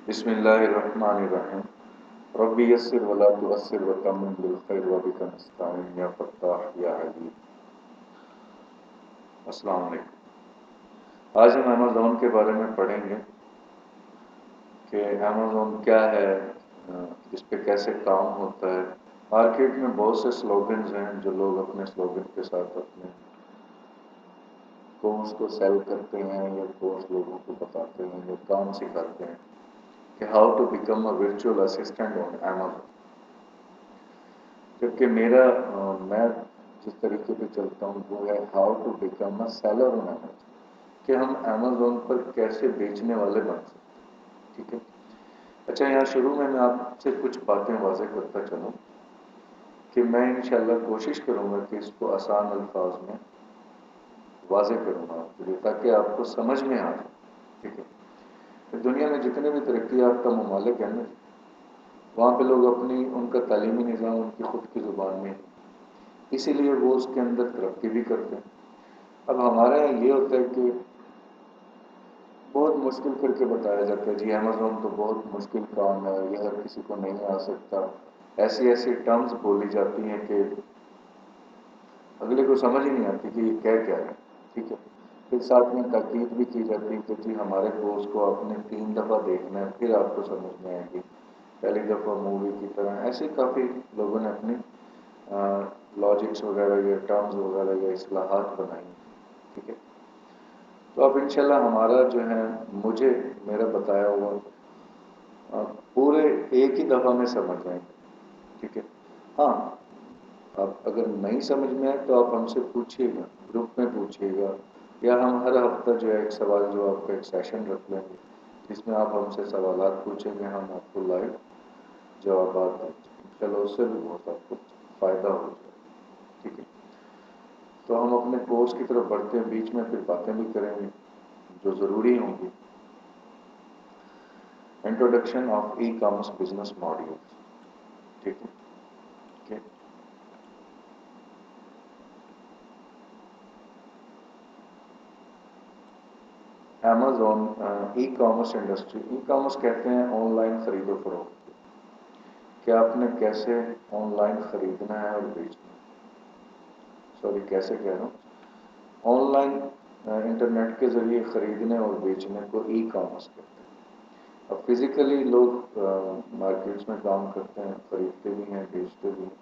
بسم اللہ الرحمن الرحیم ربی یسر ولا تعسر وتمم بالخیر وبک نستعین یا فتاح یا علیم۔ السلام علیکم۔ آج ہم امیزون کے بارے میں پڑھیں گے کہ امیزون کیا ہے، اس پہ کیسے کام ہوتا ہے۔ مارکیٹ میں بہت سے سلوگنز ہیں جو لوگ اپنے سلوگن کے ساتھ اپنے کورس کو سیل کرتے ہیں یا کورس لوگوں کو بتاتے ہیں یا کام سکھاتے ہیں کہ how to become a virtual assistant on Amazon. جبکہ میں جس طریقے پہ چلتا ہوں وہ ہے how to become a seller on Amazon, کہ ہم امیزون پر کیسے بیچنے والے بن سکتے ہیں۔ ٹھیک ہے، اچھا یہاں شروع میں آپ سے کچھ باتیں واضح کرتا چلوں کہ میں انشاءاللہ کوشش کروں گا کہ اس کو آسان الفاظ میں واضح کروں گا آپ کے لیے تاکہ آپ کو سمجھ میں آ جائے۔ ٹھیک ہے، دنیا میں جتنے بھی ترقی یافتہ ممالک ہیں نا، وہاں پہ لوگ ان کا تعلیمی نظام ان کی خود کی زبان میں، اسی لیے وہ اس کے اندر ترقی بھی کرتے ہیں۔ اب ہمارے یہاں یہ ہوتا ہے کہ بہت مشکل کر کے بتایا جاتا ہے جی امیزون تو بہت مشکل کام ہے، یہ ہر کسی کو نہیں آ سکتا، ایسی ٹرمز بولی جاتی ہیں کہ اگلے کو سمجھ ہی نہیں آتی کہ یہ کیا ہے۔ ٹھیک ہے، پھر ساتھ میں تاکید بھی کی جاتی ہے کہ جی ہمارے کورس کو آپ نے 3 دفعہ دیکھنا ہے پھر آپ کو سمجھ میں آئے گی، پہلی دفعہ مووی کی طرح۔ ایسے کافی لوگوں نے اپنی لاجکس وغیرہ یا ٹرمز وغیرہ یا اصطلاحات بنائی ہیں۔ ٹھیک ہے، تو اب انشاءاللہ ہمارا جو ہے میرا بتایا ہوا پورے ایک ہی دفعہ میں سمجھ آئیں گے۔ ٹھیک ہے، ہاں آپ اگر نہیں سمجھ میں آئے تو آپ ہم سے پوچھیے گا، گروپ میں پوچھیے گا، یا ہم ہر ہفتہ جو ہے ایک سوال جواب کا ایک سیشن رکھ لیں گے جس میں آپ ہم سے سوالات پوچھیں گے، ہم آپ کو لائیو جوابات دیں گے۔ انشاءاللہ اس سے بھی بہت آپ کو فائدہ ہو جائے۔ ٹھیک ہے، تو ہم اپنے کورس کی طرف بڑھتے ہیں، بیچ میں پھر باتیں بھی کریں گے جو ضروری ہوں گی۔ Introduction of e commerce business module. ٹھیک ہے، Amazon e commerce industry, e commerce کہتے ہیں آن لائن خرید و فروخت، کہ آپ نے کیسے آن لائن خریدنا ہے اور بیچنا ہے۔ سوری کیسے کہہ رہا ہوں، آن لائن انٹرنیٹ کے ذریعے خریدنے اور بیچنے کو ای کامرس کہتے ہیں۔ اب فزیکلی لوگ مارکیٹس میں کام کرتے ہیں، خریدتے بھی ہیں بیچتے بھی ہیں،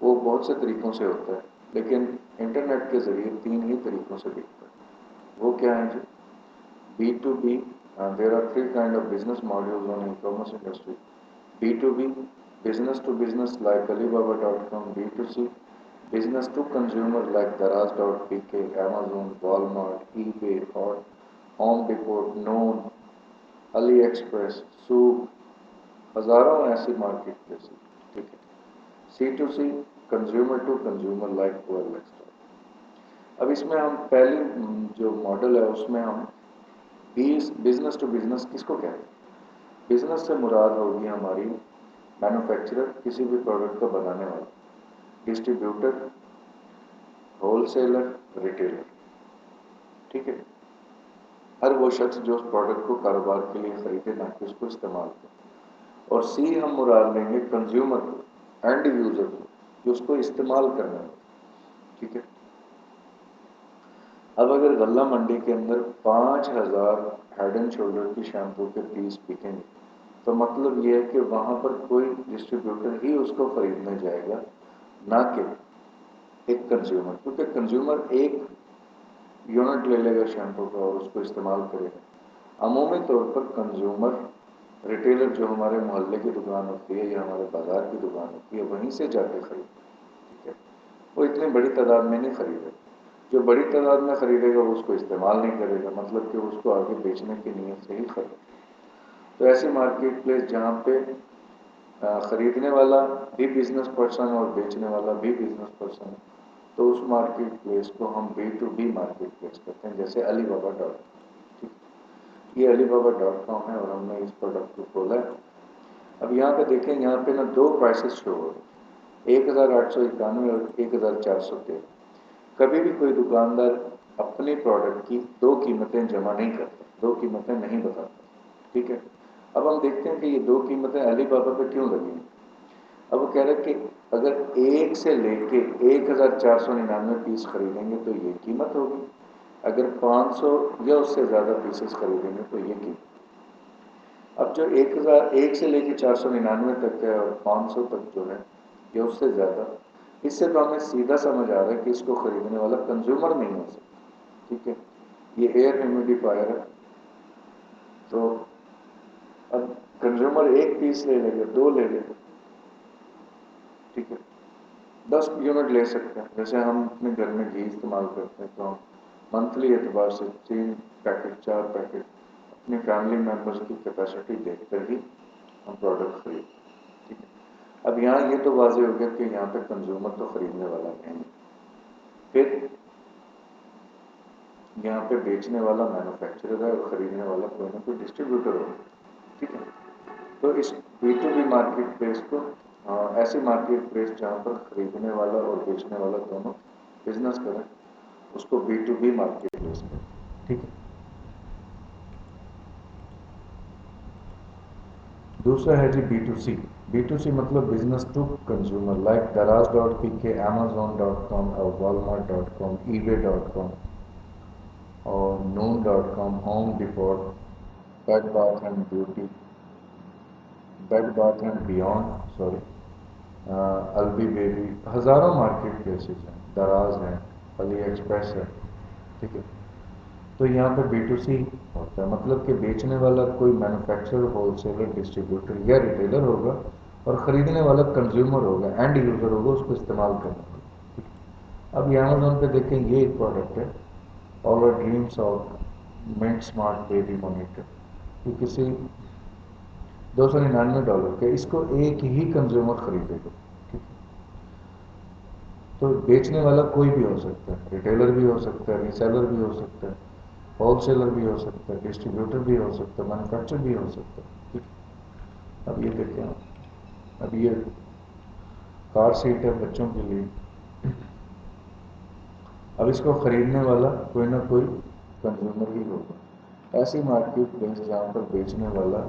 وہ بہت سے طریقوں سے ہوتا ہے، لیکن انٹرنیٹ کے ذریعے 3 ہی طریقوں سے بکتا ہے۔ وہ کیا ہیں جی؟ B2B, there are 3 kind of business models on e-commerce industry. B2B, business to business like Alibaba.com. B2C, business to consumer like Daraz.pk, Amazon, Walmart, eBay, Home Depot, Noon, AliExpress, Souq، ہزاروں ایسی مارکیٹ پلیس۔ ٹھیک ہے، C2C, consumer to consumer like OLX۔ اب اس میں ہم پہلی جو model ہے اس میں ہم بزنس ٹو بزنس کس کو کہتے ہیں؟ بزنس سے مراد ہوگی ہماری مینوفیکچرر، کسی بھی پروڈکٹ کو بنانے والا، ڈسٹریبیوٹر، ہول سیلر، ریٹیلر۔ ٹھیک ہے، ہر وہ شخص جو اس پروڈکٹ کو کاروبار کے لیے خریدے تاکہ اس کو استعمال کرے۔ اور سی ہم مراد لیں گے کنزیومر کو، اینڈ یوزر کو، جو اس کو استعمال کرنا ہے۔ ٹھیک ہے، اب اگر غلہ منڈی کے اندر 5000 ہیڈ اینڈ شولڈر کی شیمپو کے پیس بکیں گے تو مطلب یہ ہے کہ وہاں پر کوئی ڈسٹریبیوٹر ہی اس کو خریدنے جائے گا، نہ کہ ایک کنزیومر، کیونکہ کنزیومر ایک یونٹ لے لے گا شیمپو کا اور اس کو استعمال کرے گا۔ عمومی طور پر کنزیومر ریٹیلر جو ہمارے محلے کی دکان ہوتی ہے یا ہمارے بازار کی دکان ہوتی ہے وہیں سے جا کے خریدے۔ ٹھیک ہے، وہ اتنی بڑی تعداد میں نہیں خریدے، جو بڑی تعداد میں خریدے گا وہ اس کو استعمال نہیں کرے گا، مطلب کہ اس کو آگے بیچنے کی نیت سے ہی خریدے۔ تو ایسی مارکیٹ پلیس جہاں پہ خریدنے والا بھی بزنس پرسن اور بیچنے والا بھی بزنس پرسن ہے، تو اس مارکیٹ پلیس کو ہم B2B مارکیٹ پلیس کہتے ہیں، جیسے علی بابا ڈاٹ کام۔ یہ علی بابا .com ہے اور ہم نے اس پروڈکٹ کو کھولا ہے۔ اب یہاں پہ دیکھیں، یہاں پہ نا 2 پرائسز شو ہو رہے ہیں، 1891 اور 1413۔ کبھی بھی کوئی دکاندار اپنے پروڈکٹ کی 2 قیمتیں جمع نہیں کرتا، 2 قیمتیں نہیں بتاتا۔ ٹھیک ہے، اب ہم دیکھتے ہیں کہ یہ دو قیمتیں علی بابا پہ کیوں لگی ہیں. اب وہ کہہ رہے کہ اگر 1 سے لے کے 1499 پیس خریدیں گے تو یہ قیمت ہوگی، اگر 500 یا اس سے زیادہ پیسز خریدیں گے تو یہ قیمت. اب جو 1 سے لے کے 499 تک ہے اور 500 تک جو ہے یہ اس سے زیادہ، اس سے تو ہمیں سیدھا سمجھ آ رہا ہے کہ اس کو خریدنے والا کنزیومر نہیں ہو سکتا. ٹھیک ہے، یہ ایئر ہیومیڈیفائر ہے، تو اب کنزیومر 1 پیس لے لے گا، 2 لے لے گا. ٹھیک ہے، 10 یونٹ لے سکتے ہیں. جیسے ہم اپنے گھر میں گھی استعمال کرتے ہیں تو ہم منتھلی اعتبار سے 3 پیکٹ 4 پیکٹ اپنی فیملی ممبرس کی کیپیسٹی دیکھ کر ہی ہم پروڈکٹ خریدتے ہیں. ٹھیک ہے، اب یہاں یہ تو واضح ہو گیا کہ یہاں پہ کنزیومر تو خریدنے والا نہیں ہے. پھر یہاں پہ بیچنے والا مینوفیکچرر ہے اور خریدنے والا کوئی نہ کوئی ڈسٹریبیوٹر ہوگا. ٹھیک ہے، تو اس B2B مارکیٹ پلیس کو ایسی مارکیٹ پلیس جہاں پر خریدنے والا اور بیچنے والا دونوں بزنس کریں اس کو B2B مارکیٹ پلیس کریں. ٹھیک ہے، دوسرا ہے جی B2C. B2C مطلب business to consumer, like daraz.pk, amazon.com اور walmart.com, ebay.com اور noon.com, home depot, bed bath and beauty, bed bath and beyond, sorry, Alibaba, ہزاروں مارکیٹ پلیسز ہیں، دراز ہیں، علی ایکسپریس ہے. ٹھیک ہے، تو یہاں پہ B2C ہوتا ہے، مطلب کہ بیچنے والا کوئی مینوفیکچرر، ہول سیلر، ڈسٹریبیوٹر یا ریٹیلر ہوگا اور خریدنے والا کنزیومر ہوگا، اینڈ یوزر ہوگا اس کو استعمال کرنے والا. اب یہ امیزون پہ دیکھیں یہ ایک پروڈکٹ ہے، all our dreams of mint smart baby monitor. یہ کسی $299 کے، اس کو ایک ہی کنزیومر خریدے گا. ٹھیک ہے، تو بیچنے والا کوئی بھی ہو سکتا ہے، ریٹیلر بھی ہو سکتا ہے، ریسیلر بھی ہو سکتا ہے، ہول سیلر بھی ہو سکتا ہے، ڈسٹریبیوٹر بھی ہو سکتا ہے، مینوفیکچر بھی ہو سکتا ہے. ٹھیک ہے، اب یہ دیکھیں، اب یہ کار سیٹ ہے بچوں کے لیے. اب اس کو خریدنے والا کوئی نہ کوئی کنزیومر ہی ہوگا. ایسی مارکیٹ پلیس جہاں پر بیچنے والا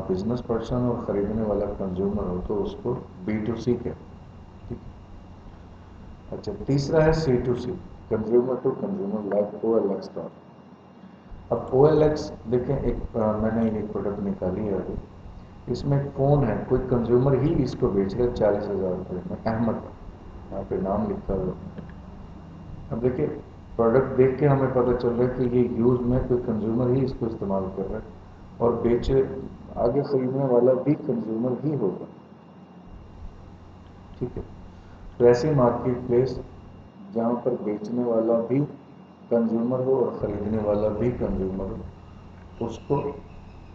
بزنس پرسن اور خریدنے والا کنزیومر ہو تو اس کو B2C کہتے ہیں. ٹھیک ہے، اچھا تیسرا ہے C2C، consumer to consumer, like OLX. اب OLX دیکھیں، ایک میں نے ایک پروڈکٹ نکالی ہے ابھی، اس میں ایک فون ہے، کوئی کنزیومر ہی اس کو بیچ رہا ہے 40,000 روپے میں، احمد، یہاں پہ نام لکھا ہوا. اب دیکھیں پروڈکٹ دیکھ کے ہمیں پتہ چل رہا ہے کہ یہ یوز میں کوئی کنزیومر ہی اس کو استعمال کر رہا ہے اور بیچے آگے خریدنے والا بھی کنزیومر ہی ہوگا. ٹھیک ہے، تو ایسی مارکیٹ پلیس جہاں پر بیچنے والا بھی کنزیومر ہو اور خریدنے والا بھی کنزیومر ہو، اس کو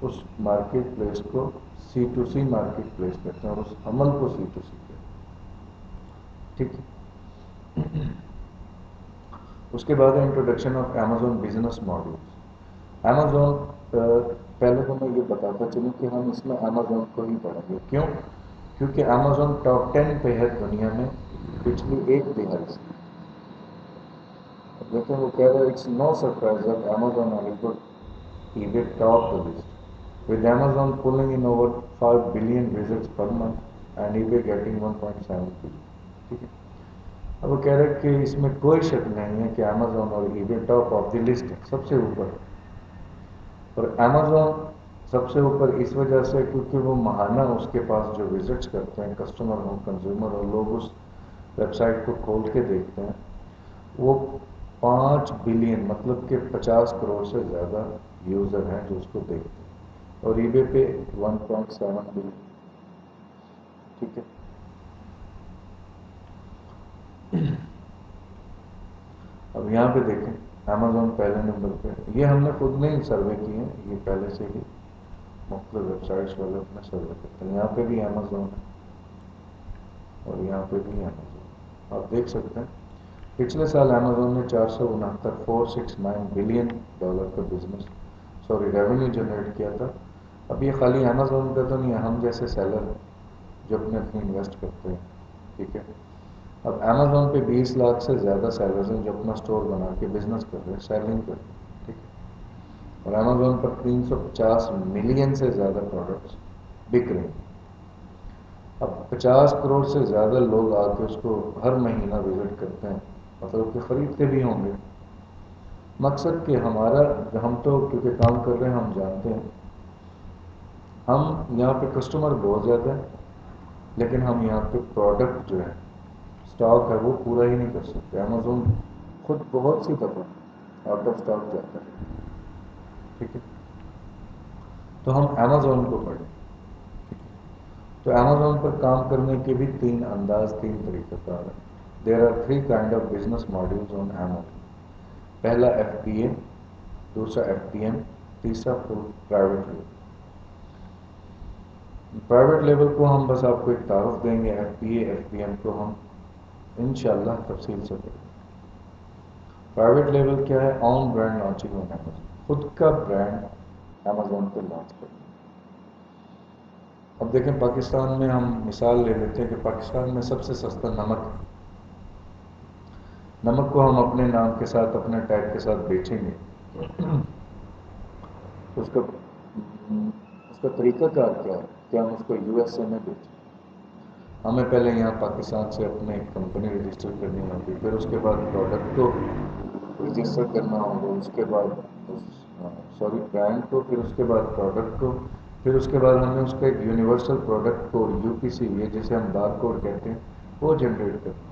اس مارکیٹ پلیس کو C2C مارکیٹ پلیس کہتے ہیں اور اس عمل کو C2C کہتے ہیں. ٹھیک ہے، اس کے بعد ہے introduction of Amazon business model. Amazon پہلے تو میں یہ بتاتا چلوں کہ ہم اس میں Amazon کو ہی پڑھیں گے. کیوں؟ کیونکہ Amazon ٹاپ 10 پہ ہے دنیا میں پچھلی ایک دہائی سے. دیکھیں وہ کہہ رہے it's no surprise that Amazon and eBay top the list, with Amazon pulling in over 5 billion visits per month and eBay getting 1.7 billion. ٹھیک ہے، اب وہ کہہ رہے کہ اس میں کوئی شک نہیں ہے کہ Amazon اور eBay top of the list ہے، سب سے اوپر. اور Amazon سب سے اوپر اس وجہ سے کیونکہ وہ ماہانہ اس کے پاس جو وزٹس کرتے ہیں، کسٹمر ہوں، کنزیومر ہوں، لوگ اس ویب سائٹ کو کھول کے دیکھتے ہیں، وہ 5 بلین مطلب کہ 50 کروڑ سے زیادہ یوزر ہیں جو اس کو دیکھتے ہیں، اور eBay پہ 1.7 بلین. ٹھیک ہے، اب یہاں پہ دیکھیں Amazon پہلے نمبر پہ، یہ ہم نے خود نہیں سروے کی ہیں، یہ پہلے سے ہی مختلف ویب سائٹس والے اپنے سروے کرتے ہیں. یہاں پہ بھی Amazon ہے اور یہاں پہ بھی Amazon. آپ دیکھ سکتے ہیں پچھلے سال Amazon نے $469 بلین کا بزنس ریونیو جنریٹ کیا تھا. اب یہ خالی Amazon کا تو نہیں ہے، ہم جیسے سیلر ہیں جو اپنے انویسٹ کرتے ہیں. ٹھیک ہے، اب Amazon پہ 20 لاکھ سے زیادہ سیلرز ہیں جو اپنا اسٹور بنا کے بزنس کر رہے ہیں، سیلنگ کر رہے ہیں. ٹھیک ہے، اور امیزون پر 350 ملین سے زیادہ پروڈکٹس بک رہے ہیں. اب 50 کروڑ سے زیادہ لوگ آ کے اس کو ہر مہینہ وزٹ کرتے ہیں، مطلب کہ خریدتے بھی ہوں گے. مقصد کہ ہمارا، ہم تو کیونکہ کام کر رہے ہیں ہم جانتے ہیں، ہم یہاں پہ کسٹمر بہت زیادہ ہے، لیکن ہم یہاں پہ پروڈکٹ جو ہے اسٹاک ہے وہ پورا ہی نہیں کر سکتے. امیزون خود بہت سی دفعہ آؤٹ آف اسٹاک جاتا ہے. ٹھیک ہے، تو ہم امیزون کو پڑھیں. تو امیزون پر کام کرنے کے بھی 3 انداز، 3 طریقہ کار ہیں. There are 3 kind of business models on Amazon. پہلا FBA، دوسرا FBM، تیسرا پرائیویٹ لیبل. پرائیویٹ لیبل کو ہم بس آپ کو ایک تعارف دیں گے، FBA FBM کو ہم انشاءاللہ تفصیل سے پڑھیں گے. پرائیویٹ لیبل کیا ہے؟ آن برانڈ لانچنگ آن امیزون، خود کا برانڈ امیزون پہ لانچ کرنا. اب دیکھیں پاکستان میں ہم مثال لے لیتے ہیں کہ پاکستان میں سب سے سستا نمک ہے. نمک کو ہم اپنے نام کے ساتھ، اپنے ٹیگ کے ساتھ بیچیں گے تو اس کا طریقہ کار کیا ہے کہ ہم اس کو USA میں بیچیں. ہمیں پہلے یہاں پاکستان سے اپنے کمپنی رجسٹر کرنی ہوگی، پھر اس کے بعد پروڈکٹ کو رجسٹر کرنا ہوگا، اس کے بعد برانڈ کو، پھر اس کے بعد پروڈکٹ کو، پھر اس کے بعد ہمیں اس کا ایک یونیورسل پروڈکٹ کوڈ UPC یہ جسے ہم بار کوڈ کہتے ہیں وہ جنریٹ کرنا.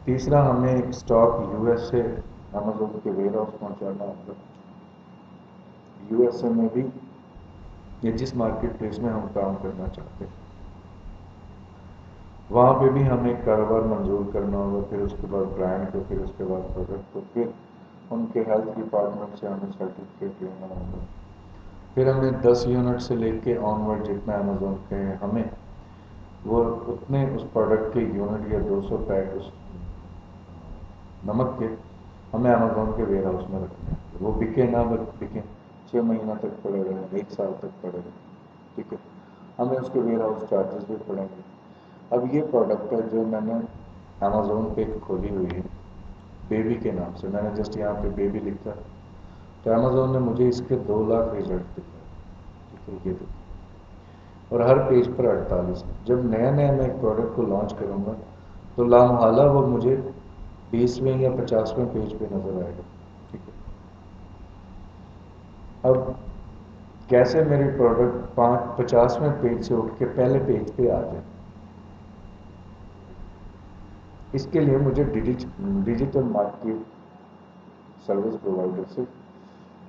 تیسرا ہمیں ایک اسٹاک US سے امیزون کے ویئر ہاؤس پہنچانا ہوگا. USA میں بھی یا جس مارکیٹ پلیس میں ہم کام کرنا چاہتے ہیں وہاں پہ بھی ہمیں کاروبار منظور کرنا ہوگا، پھر اس کے بعد برانڈ کو، پھر اس کے بعد پروڈکٹ کو، پھر ان کے ہیلتھ ڈپارٹمنٹ سے ہمیں سرٹیفکیٹ لینا ہوگا. پھر ہمیں 10 یونٹ سے لے کے آن ورڈ جتنا امیزون کے ہیں ہمیں وہ اتنے اس پروڈکٹ کے یونٹ یا 200 پیک اس نمک کے ہمیں امیزون کے ویئر ہاؤس میں رکھنے ہیں. وہ بکے نہ بکیں، 6 مہینہ تک پڑے رہے، 1 سال تک پڑے رہے. ٹھیک ہے، ہمیں اس کے ویئر ہاؤس چارجز بھی پڑیں گے. اب یہ پروڈکٹ ہے جو میں نے امیزون پہ کھولی ہوئی ہے بیبی کے نام سے. میں نے جسٹ یہاں پہ بیبی لکھا تو امیزون نے مجھے اس کے 2 لاکھ رزلٹ دیا. ٹھیک ہے، یہ دیکھیں، اور ہر پیج پر 48. جب نیا میں ایک پروڈکٹ کو لانچ کروں گا تو لامحالہ وہ مجھے 20ویں یا 50ویں پیج پہ نظر آئے گا. ٹھیک ہے، اب کیسے میری پروڈکٹ 50ویں پیج سے اٹھ کے پہلے پیج پہ آ جائے، اس کے لیے مجھے ڈیجیٹل مارکیٹ سروس پرووائڈر سے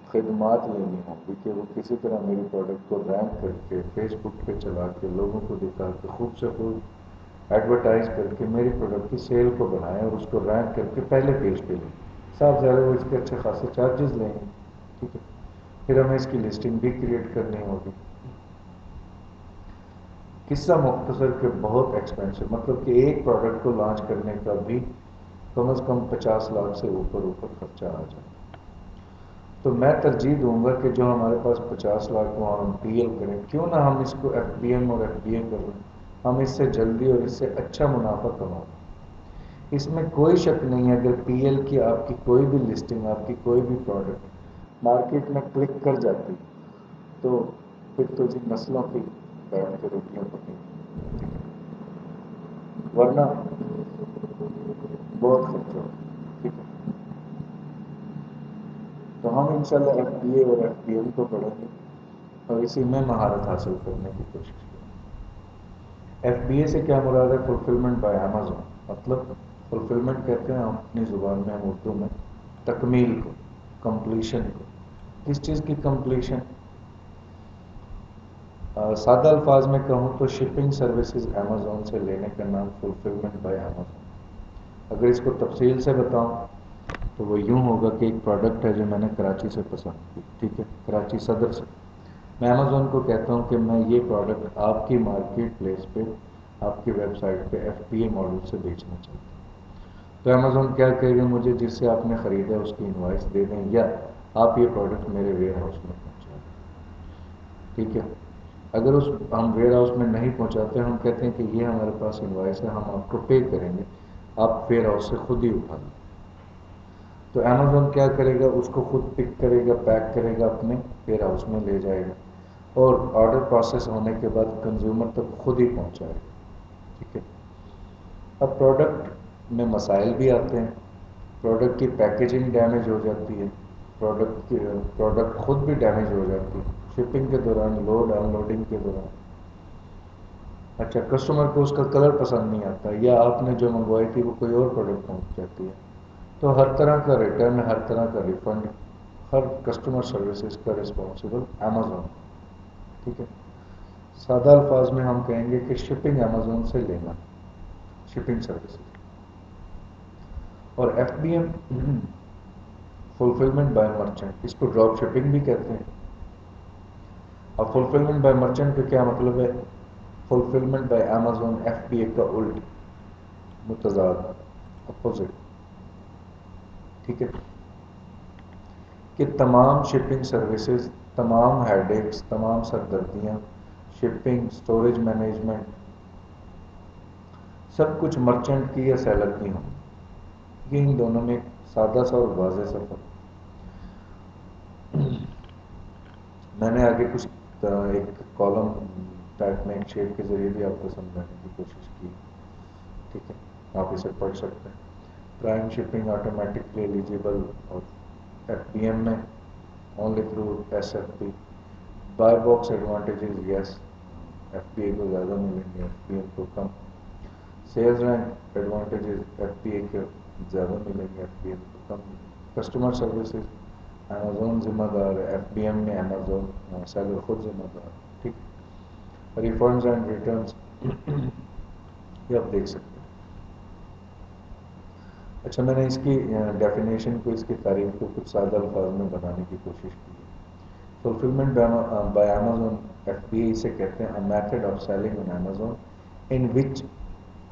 خدمات لینی ہوگی کہ وہ کسی طرح میری پروڈکٹ کو رینک کر کے فیس بک پہ چلا کے لوگوں کو دکھا کے خوب سے خوب ایڈورٹائز کر کے میری پروڈکٹ کی سیل کو بنائیں اور اس کو رینک کر کے پہلے پیج پہ لیں. صاف ظاہر وہ اس کے اچھے خاصے چارجز لیں گے. ٹھیک ہے، پھر ہمیں اس کی لسٹنگ بھی کریٹ کرنی ہوگی. قصہ مختصر کہ بہت ایکسپینسو، مطلب کہ ایک پروڈکٹ کو لانچ کرنے کا بھی کم از کم 50 لاکھ سے اوپر خرچہ آ جائے. تو میں ترجیح دوں گا کہ جو ہمارے پاس 50 لاکھ کو ہم PL کریں، کیوں نہ ہم اس کو FBM اور FBA کر لیں. ہم اس سے جلدی اور اس سے اچھا منافع کمائیں. اس میں کوئی شک نہیں ہے اگر PL کی آپ کی کوئی بھی لسٹنگ، آپ کی کوئی بھی پروڈکٹ مارکیٹ میں کلک کر جاتی تو پھر تو جی نسلوں کی بیٹھ کے روٹیاں پکیں، ورنہ بہت خرچہ ہو. ٹھیک ہے، تو ہم انشاءاللہ FBA اور FBM کو پڑھیں گے اور اسی میں مہارت حاصل کرنے کی کوشش کریں گے. FBA سے کیا مراد ہے؟ Fulfilment by Amazon. مطلب فلفلمنٹ کہتے ہیں ہم اپنی زبان میں، ہم اردو میں، تکمیل کو، کمپلیشن کو. کس چیز کی کمپلیشن؟ سادہ الفاظ میں کہوں تو شپنگ سروسز امیزون سے لینے کا نام فلفلمنٹ بائی امیزون. اگر اس کو تفصیل سے بتاؤں تو وہ یوں ہوگا کہ ایک پروڈکٹ ہے جو میں نے کراچی سے پسند کی. ٹھیک ہے، کراچی صدر سے. میں امیزون کو کہتا ہوں کہ میں یہ پروڈکٹ آپ کی مارکیٹ پلیس پہ، آپ کی ویب سائٹ پہ FBA ماڈل سے بیچنا چاہتا ہوں. تو امیزون کیا کہے گا؟ مجھے جس سے آپ نے خریدا اس کی انوائس دے دیں یا آپ یہ پروڈکٹ میرے ویئر ہاؤس میں پہنچا دیں. ٹھیک ہے، اگر ہم ویئر ہاؤس میں نہیں پہنچاتے، ہم کہتے ہیں کہ یہ ہمارے پاس انوائس ہے، ہم آپ کو پے کریں گے، آپ ویئر ہاؤس سے خود ہی اٹھا لیں. تو امیزون کیا کرے گا، اس کو خود پک کرے گا، پیک کرے گا، اپنے ویئر ہاؤس میں لے جائے گا، اور آرڈر پروسیس ہونے کے بعد کنزیومر تک خود ہی پہنچائے گا. ٹھیک ہے. اب پروڈکٹ میں مسائل بھی آتے ہیں. پروڈکٹ کی پیکیجنگ ڈیمیج ہو جاتی ہے، پروڈکٹ خود بھی ڈیمیج ہو جاتی ہے شپنگ کے دوران، لوڈ ان لوڈنگ کے دوران. اچھا، کسٹمر کو اس کا کلر پسند نہیں آتا، یا آپ نے جو منگوائی تھی وہ کوئی اور پروڈکٹ پہنچ جاتی ہے، تو ہر طرح کا ریٹرن، ہر طرح کا ریفنڈ، ہر کسٹمر سروسز کا رسپانسبل امیزون. ٹھیک ہے. سادہ الفاظ میں ہم کہیں گے کہ شپنگ امیزون سے لینا، شپنگ سروسز. اور F B M, fulfilment by merchant, اس کو ڈراپ شپنگ بھی کہتے ہیں. اب فلفلمنٹ بائی مرچنٹ کا کیا مطلب ہے؟ Fulfilment by Amazon F B A کا الٹ، متضاد، اپوزٹ. ٹھیک ہے. کہ تمام شپنگ سروسز، تمام ہیڈ ایکس، تمام سردردیاں، شپنگ، سٹوریج مینجمنٹ، سب کچھ مرچنٹ کی یا سیلر کی ہوں. یہ ان دونوں میں ایک سادہ سا اور واضح سا فرق. میں نے آگے کچھ ایک کالم ٹائپ میں ایک شیپ کے ذریعے بھی آپ کو سمجھانے کی کوشش کی. ٹھیک ہے، آپ اسے پڑھ سکتے ہیں. پرائم شپنگ آٹومیٹکلی ایلیجیبل، اور ایف بی ایم میں only through S F P. Buy box advantages, yes, F B A کو زیادہ ملیں گے، ایف بی ایم کو کم. Sales rank advantages F B A کے زیادہ ملیں گے، ایف بی ایم کو کم ملیں گے. کسٹمر سروسز امیزون ذمہ دار ہے، ایف بی ایم میں امیزون سیلر خود ذمہ دار ہے. ٹھیک. ریفنڈز اینڈ ریٹرنز، یہ آپ دیکھ سکتے ہیں. اچھا، میں نے اس کی ڈیفینیشن کو، اس کی تعریف کو کچھ سادہ الفاظ میں بنانے کی کوشش کی ہے. Fulfilment by Amazon F B A اسے کہتے ہیں a method of selling on Amazon in which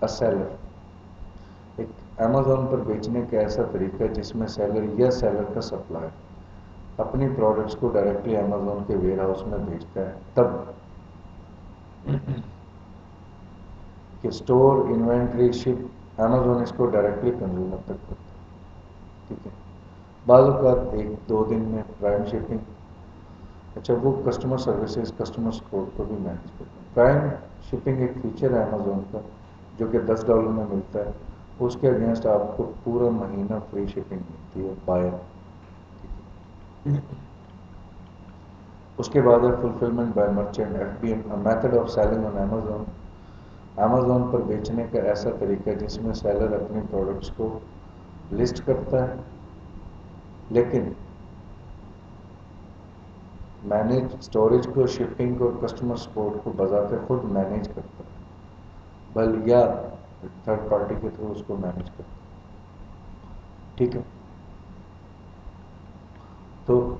a seller، ایک امیزون پر بیچنے کا ایسا طریقہ جس میں سیلر یا سیلر کا سپلائر اپنی پروڈکٹس کو ڈائریکٹلی امیزون کے ویئر ہاؤس میں بھیجتا ہے، تب کہ اسٹور، انوینٹری، شپ، امیزون اس کو ڈائریکٹلی کنزیومر تک کرتا ہے. ٹھیک ہے. بعض اوقات ایک دو دن میں پرائم شپنگ. اچھا، وہ کسٹمر سروسز، کسٹمر سپورٹ کو بھی مینیج کرتے ہیں. پرائم شپنگ ایک فیچر ہے امیزون کا جو کہ $10 میں ملتا ہے. اس کے اگینسٹ آپ کو پورا مہینہ فری شپنگ ملتی ہے بائر. ٹھیک ہے. اس کے بعد ہے fulfilment by merchant F B M, method of selling on Amazon. Amazon پر بیچنے کا ایسا طریقہ جس میں سیلر اپنی پروڈکٹس کو لسٹ کرتا ہے، لیکن مینیج اسٹوریج کو، شپنگ کو، کسٹمر سپورٹ کو بذات خود مینیج کرتا ہے، بل یا تھرڈ پارٹی کے تھرو اس کو مینیج کرتا ہے. ٹھیک ہے. تو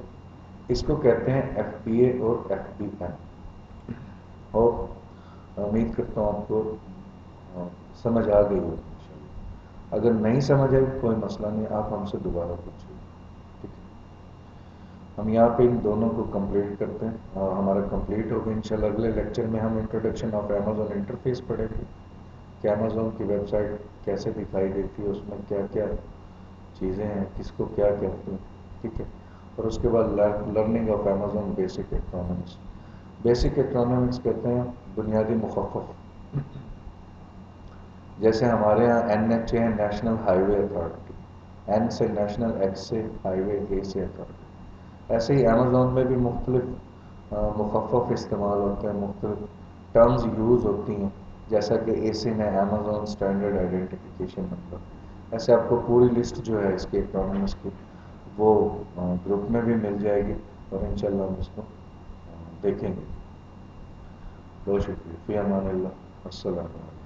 اس کو کہتے ہیں ایف بی اے اور ایف بی ایم. اور امید کرتا ہوں آپ کو سمجھ آ گئی ہوگی انشاءاللہ. اگر نہیں سمجھ آئی کوئی مسئلہ نہیں، آپ ہم سے دوبارہ پوچھیے. ٹھیک ہے. ہم یہاں پہ ان دونوں کو کمپلیٹ کرتے ہیں. ہمارا کمپلیٹ ہوگا انشاءاللہ. اگلے لیکچر میں ہم انٹروڈکشن آف امیزون انٹرفیس پڑھیں گے کہ امیزون کی ویب سائٹ کیسے دکھائی دیتی ہے، اس میں کیا کیا چیزیں ہیں، کس کو کیا کہتے ہیں. ٹھیک ہے. اور اس کے بعد learning of Amazon basic economics. Basic economics کہتے ہیں بنیادی مخفف. جیسے ہمارے یہاں این ایچ اے ہے، نیشنل ہائی وے اتھارٹی، این سے نیشنل، ایچ سے ہائی وے، اے سے اتھارٹی. ایسے ہی امیزون میں بھی مختلف مخفف استعمال ہوتے ہیں، مختلف ٹرمز یوز ہوتی ہیں، جیسا کہ ایسن ہے، امیزون اسٹینڈرڈ آئیڈینٹیفیکیشن نمبر. ایسے آپ کو پوری لسٹ جو ہے اس کے اکنامکس کی وہ گروپ میں بھی مل جائے گی، اور انشاءاللہ ہم اس کو دیکھیں گے. بہت شکریہ. فی امان اللہ. السلام علیکم.